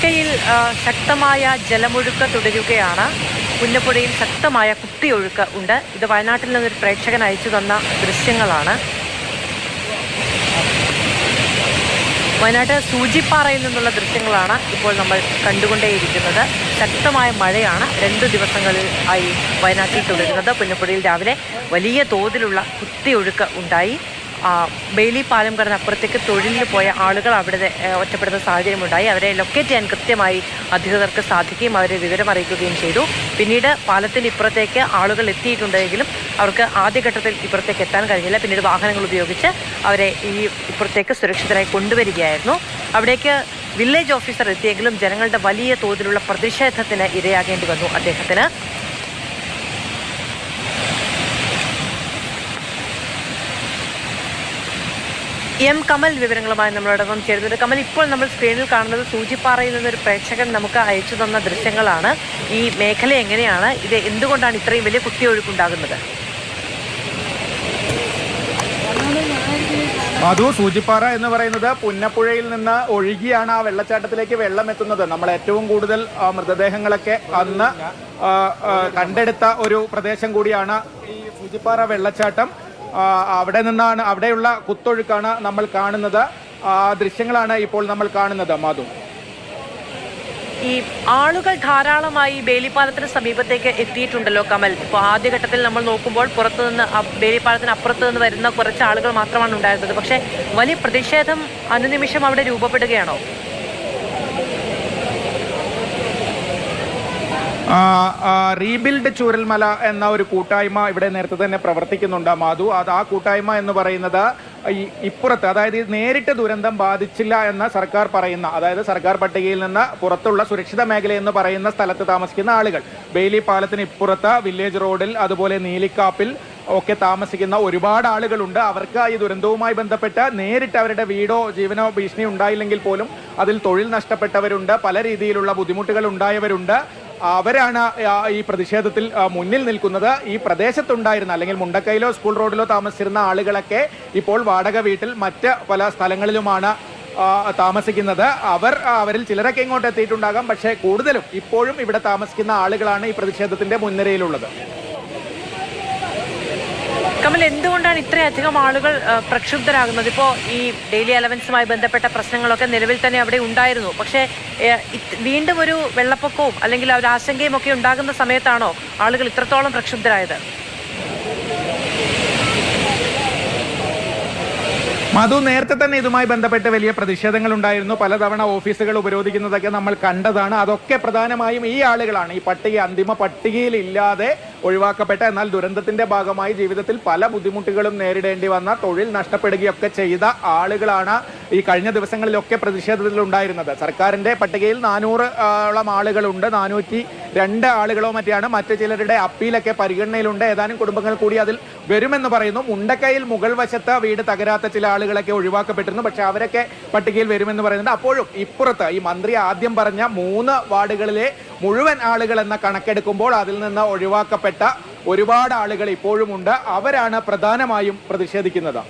മുണ്ടക്കയിൽ ശക്തമായ ജലമൊഴുക്ക് തുടരുകയാണ്. പുന്നപ്പുഴയിൽ ശക്തമായ കുത്തിയൊഴുക്ക് ഉണ്ട്. ഇത് വയനാട്ടിൽ നിന്നൊരു പ്രേക്ഷകൻ അയച്ചു തന്ന ദൃശ്യങ്ങളാണ്. വയനാട് സൂചിപ്പാറയിൽ നിന്നുള്ള ദൃശ്യങ്ങളാണ് ഇപ്പോൾ നമ്മൾ കണ്ടുകൊണ്ടേയിരിക്കുന്നത്. ശക്തമായ മഴയാണ് 2 ദിവസങ്ങളിൽ ആയി വയനാട്ടിൽ തുടരുന്നത്. പുന്നപ്പുഴയിൽ രാവിലെ വലിയ തോതിലുള്ള കുത്തിയൊഴുക്ക് ഉണ്ടായി. ബെയിലി പാലം കടന്ന് അപ്പുറത്തേക്ക് തൊഴിലിന് പോയ ആളുകൾ അവിടെ ഒറ്റപ്പെടുന്ന സാഹചര്യമുണ്ടായി. അവരെ ലൊക്കേറ്റ് ചെയ്യാൻ കൃത്യമായി അധികൃതർക്ക് സാധിക്കുകയും അവരെ വിവരം അറിയിക്കുകയും ചെയ്തു. പിന്നീട് പാലത്തിന് ഇപ്പുറത്തേക്ക് ആളുകൾ എത്തിയിട്ടുണ്ടെങ്കിലും അവർക്ക് ആദ്യഘട്ടത്തിൽ ഇപ്പുറത്തേക്ക് എത്താൻ കഴിഞ്ഞില്ല. പിന്നീട് വാഹനങ്ങൾ ഉപയോഗിച്ച് അവരെ ഈ ഇപ്പുറത്തേക്ക് സുരക്ഷിതരായി കൊണ്ടുവരികയായിരുന്നു. അവിടേക്ക് വില്ലേജ് ഓഫീസർ എത്തിയെങ്കിലും ജനങ്ങളുടെ വലിയ തോതിലുള്ള പ്രതിഷേധത്തിന് ഇരയാകേണ്ടി വന്നു അദ്ദേഹത്തിന്. എം കമൽ വിവരങ്ങളുമായി നമ്മളോടൊപ്പം ചേരുന്നത്. കമൽ, ഇപ്പോൾ നമ്മൾ സ്ക്രീനിൽ കാണുന്നത് സൂചിപ്പാറയിൽ നിന്നൊരു പ്രേക്ഷകൻ നമുക്ക് അയച്ചു തന്ന ദൃശ്യങ്ങളാണ്. ഈ മേഖല എങ്ങനെയാണ്, ഇത് എന്തുകൊണ്ടാണ് ഇത്രയും വലിയ കുത്തിയൊഴുക്കുണ്ടാകുന്നത്? മധു, സൂചിപ്പാറ എന്ന് പറയുന്നത് പുന്നപ്പുഴയിൽ നിന്ന് ഒഴുകിയാണ് ആ വെള്ളച്ചാട്ടത്തിലേക്ക് വെള്ളം എത്തുന്നത്. നമ്മൾ ഏറ്റവും കൂടുതൽ മൃതദേഹങ്ങളൊക്കെ അന്ന് കണ്ടെടുത്ത ഒരു പ്രദേശം കൂടിയാണ് ഈ സൂചിപ്പാറ വെള്ളച്ചാട്ടം. അവിടെ നിന്നാണ്, അവിടെയുള്ള കുത്തൊഴുക്കാണ് നമ്മൾ കാണുന്നത്. ദൃശ്യങ്ങളാണ് ഇപ്പോൾ നമ്മൾ കാണുന്നത്. മാധു, ഈ ആളുകൾ ധാരാളമായി ബേലിപ്പാലത്തിന് സമീപത്തേക്ക് എത്തിയിട്ടുണ്ടല്ലോ കമൽ. ഇപ്പോൾ ആദ്യഘട്ടത്തിൽ നമ്മൾ നോക്കുമ്പോൾ പുറത്തുനിന്ന് ബേലിപ്പാലത്തിന് അപ്പുറത്ത് നിന്ന് വരുന്ന കുറച്ച് ആളുകൾ മാത്രമാണ് ഉണ്ടായിരുന്നത്. പക്ഷേ വലിയ പ്രതിഷേധം അനുനിമിഷം അവിടെ രൂപപ്പെടുകയാണോ? റീബിൽഡ് ചൂരൽമല എന്ന ഒരു കൂട്ടായ്മ ഇവിടെ നേരത്തെ തന്നെ പ്രവർത്തിക്കുന്നുണ്ട് മാധു. ആ കൂട്ടായ്മ എന്ന് പറയുന്നത് ഇപ്പുറത്ത്, അതായത് നേരിട്ട് ദുരന്തം ബാധിച്ചില്ല എന്ന് സർക്കാർ പറയുന്ന, അതായത് സർക്കാർ പട്ടികയിൽ നിന്ന് പുറത്തുള്ള സുരക്ഷിത മേഖല എന്ന് പറയുന്ന സ്ഥലത്ത് താമസിക്കുന്ന ആളുകൾ, ബെയിലി പാലത്തിന് ഇപ്പുറത്ത് വില്ലേജ് റോഡിൽ അതുപോലെ നീലിക്കാപ്പിൽ ഒക്കെ താമസിക്കുന്ന ഒരുപാട് ആളുകളുണ്ട്. അവർക്ക് ഈ ദുരന്തവുമായി ബന്ധപ്പെട്ട് നേരിട്ട് അവരുടെ വീടോ ജീവനോ ഭീഷണി ഉണ്ടായില്ലെങ്കിൽ പോലും അതിൽ തൊഴിൽ നഷ്ടപ്പെട്ടവരുണ്ട്, പല രീതിയിലുള്ള ബുദ്ധിമുട്ടുകൾ ഉണ്ടായവരുണ്ട്. അവരാണ് ഈ പ്രതിഷേധത്തിൽ മുന്നിൽ നിൽക്കുന്നത്. ഈ പ്രദേശത്തുണ്ടായിരുന്ന, അല്ലെങ്കിൽ മുണ്ടക്കയിലോ സ്കൂൾ റോഡിലോ താമസിച്ചിരുന്ന ആളുകളൊക്കെ ഇപ്പോൾ വാടക വീട്ടിൽ മറ്റ് പല സ്ഥലങ്ങളിലുമാണ് താമസിക്കുന്നത്. അവരിൽ ചിലരൊക്കെ ഇങ്ങോട്ട് എത്തിയിട്ടുണ്ടാകാം. പക്ഷേ കൂടുതലും ഇപ്പോഴും ഇവിടെ താമസിക്കുന്ന ആളുകളാണ് ഈ പ്രതിഷേധത്തിന്റെ മുൻനിരയിലുള്ളത്. കമൽ, എന്തുകൊണ്ടാണ് ഇത്രയധികം ആളുകൾ പ്രക്ഷുബ്ധരാകുന്നത്? ഇപ്പോൾ ഈ ഡെയിലി അലവൻസുമായി ബന്ധപ്പെട്ട പ്രശ്നങ്ങളൊക്കെ നിലവിൽ തന്നെ അവിടെ ഉണ്ടായിരുന്നു. പക്ഷേ വീണ്ടും ഒരു വെള്ളപ്പൊക്കവും അല്ലെങ്കിൽ ഒരു ആശങ്കയും ഒക്കെ ഉണ്ടാകുന്ന സമയത്താണോ ആളുകൾ ഇത്രത്തോളം പ്രക്ഷുബ്ധരായത്? മധു, നേരത്തെ തന്നെ ഇതുമായി ബന്ധപ്പെട്ട് വലിയ പ്രതിഷേധങ്ങൾ ഉണ്ടായിരുന്നു. പലതവണ ഓഫീസുകൾ ഉപരോധിക്കുന്നതൊക്കെ നമ്മൾ കണ്ടതാണ്. അതൊക്കെ പ്രധാനമായും ഈ ആളുകളാണ്, ഈ അന്തിമ പട്ടികയിൽ ഇല്ലാതെ ഒഴിവാക്കപ്പെട്ട, എന്നാൽ ദുരന്തത്തിന്റെ ഭാഗമായി ജീവിതത്തിൽ പല ബുദ്ധിമുട്ടുകളും നേരിടേണ്ടി വന്ന, തൊഴിൽ നഷ്ടപ്പെടുകയൊക്കെ ചെയ്ത ആളുകളാണ് ഈ കഴിഞ്ഞ ദിവസങ്ങളിലൊക്കെ പ്രതിഷേധത്തിൽ ഉണ്ടായിരുന്നത്. സർക്കാരിന്റെ പട്ടികയിൽ 400ഓളം ആളുകളുണ്ട്. 402 ആളുകളോ മറ്റാണ്. മറ്റു ചിലരുടെ അപ്പീലൊക്കെ പരിഗണനയിലുണ്ട്. ഏതാനും കുടുംബങ്ങൾ കൂടി അതിൽ വരുമെന്ന് പറയുന്നു. മുണ്ടക്കയിൽ മുകൾ വശത്ത് വീട് തകരാത്ത ചില ആളുകളൊക്കെ ഒഴിവാക്കപ്പെട്ടിരുന്നു. പക്ഷെ അവരൊക്കെ പട്ടികയിൽ വരുമെന്ന് പറയുന്നുണ്ട്. അപ്പോഴും ഇപ്പുറത്ത് ഈ മന്ത്രി ആദ്യം പറഞ്ഞ 3 വാർഡുകളിലെ മുഴുവൻ ആളുകൾ എന്ന കണക്കെടുക്കുമ്പോൾ അതിൽ നിന്ന് ഒഴിവാക്കപ്പെട്ട ഒരുപാട് ആളുകൾ ഇപ്പോഴും ഉണ്ട്. അവരാണ് പ്രധാനമായും പ്രതിഷേധിക്കുന്നത്.